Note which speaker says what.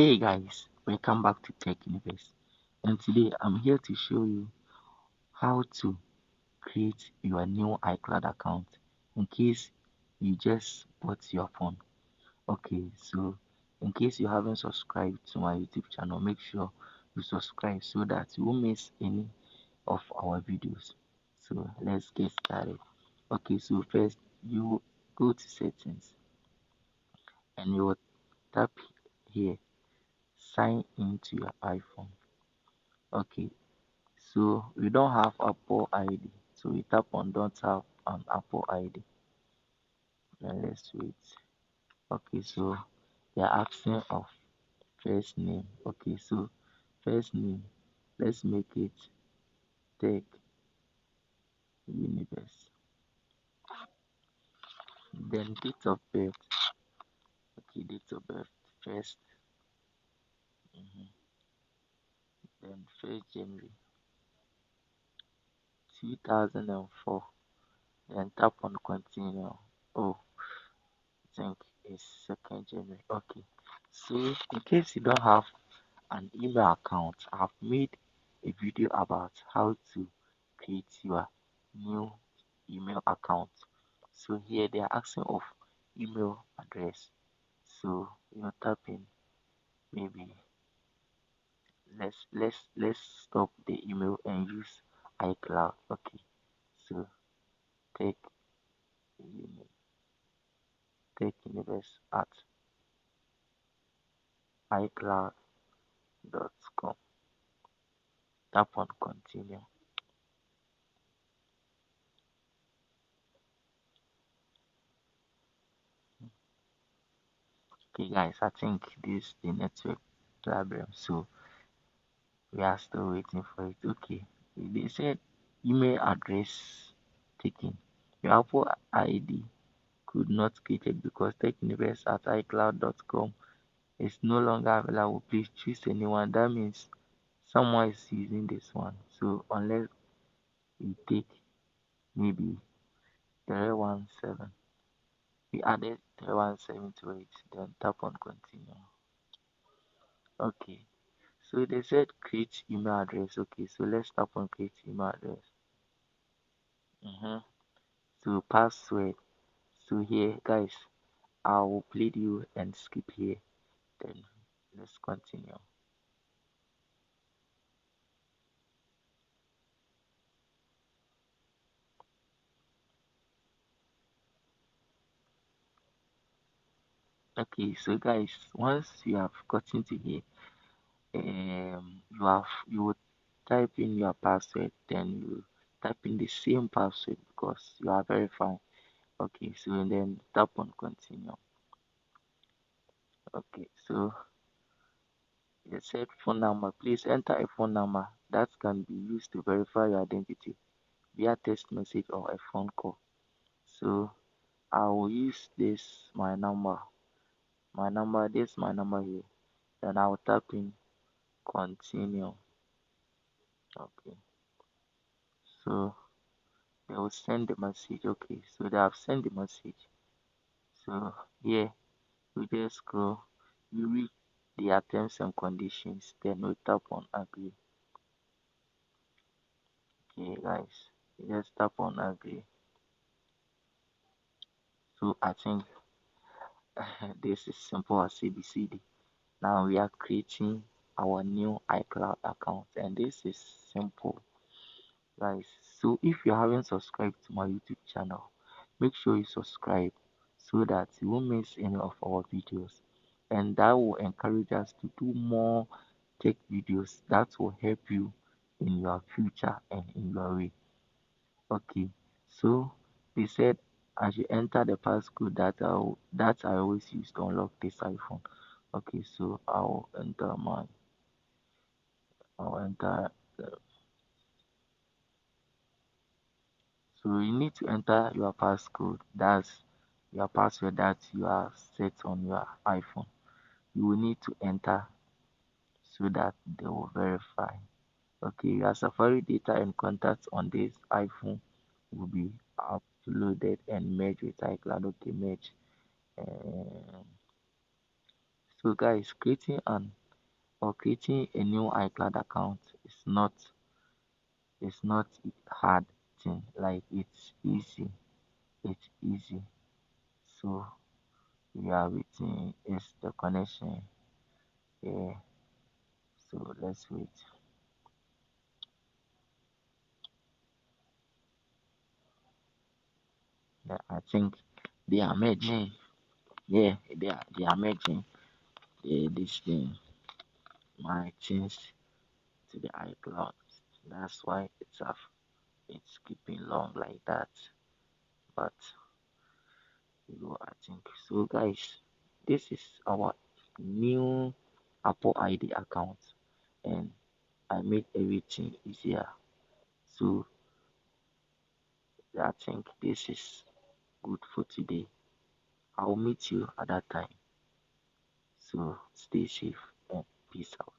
Speaker 1: Hey guys, welcome back to Tech Universe. And today I'm here to show you how to create your new iCloud account in case you just bought your phone. Okay, so in case you haven't subscribed to my YouTube channel, make sure you subscribe so that you won't miss any of our videos. So let's get started. Okay, so first you go to settings and you will tap here, sign into your iPhone. Okay, so we don't have Apple ID. So we tap on don't have an Apple ID. Then let's wait. Okay, so they are asking of first name. Okay, so first name, let's make it Tech Universe. Then date of birth. Okay, date of birth first. Then 1st January 2004. Then tap on continue. Oh, I think it's 2nd January. Okay, so in case you don't have an email account, I've made a video about how to create your new email account. So here they are asking of email address. So you're tapping maybe let's stop the email and use iCloud. Okay, so take take universe at icloud.com. Tap on continue. Okay guys, I think this the network problem, so we are still waiting for it. Okay, they said email address taken. Your Apple ID could not created because TechUniverse at iCloud.com is no longer available. Please choose anyone. That means someone is using this one. So unless we take maybe 317, we added 317 to it, then tap on continue. Okay, so they said create email address. Okay, so let's tap on create email address. So password. So here guys, I will play you and skip here, then let's continue. Okay, so guys, once you have gotten to here, you would type in your password, then you type in the same password because you are verifying. Okay, so and then tap on continue. Okay, so it said phone number. Please enter a phone number that can be used to verify your identity via text message or a phone call. So I will use my number here. Then I will tap in continue. Okay, so they will send the message. Okay, so they have sent the message. So here we just scroll, we read the terms and conditions, then we tap on agree. Okay guys, we just tap on agree. So I think this is simple as ABCD. Now we are creating our new iCloud account, and this is simple guys. So if you haven't subscribed to my YouTube channel, make sure you subscribe so that you won't miss any of our videos, and that will encourage us to do more tech videos that will help you in your future and in your way. Okay, so they said I should enter the passcode that I always use to unlock this iPhone. Okay, so I'll enter so you need to enter your passcode. That's your password that you have set on your iPhone. You will need to enter so that they will verify. Okay, your Safari data and contacts on this iPhone will be uploaded and merged with iCloud. Okay, merge. Um, So guys, creating a new iCloud account is not hard thing. Like it's easy. It's easy. So we are waiting. It's the connection. Yeah. So let's wait. Yeah, I think they are merging. Yeah, they are merging. This thing, my things to the iCloud. That's why it's keeping long like that. But I think so, guys. This is our new Apple ID account, and I made everything easier. So I think this is good for today. I'll meet you at that time. So stay safe and peace out.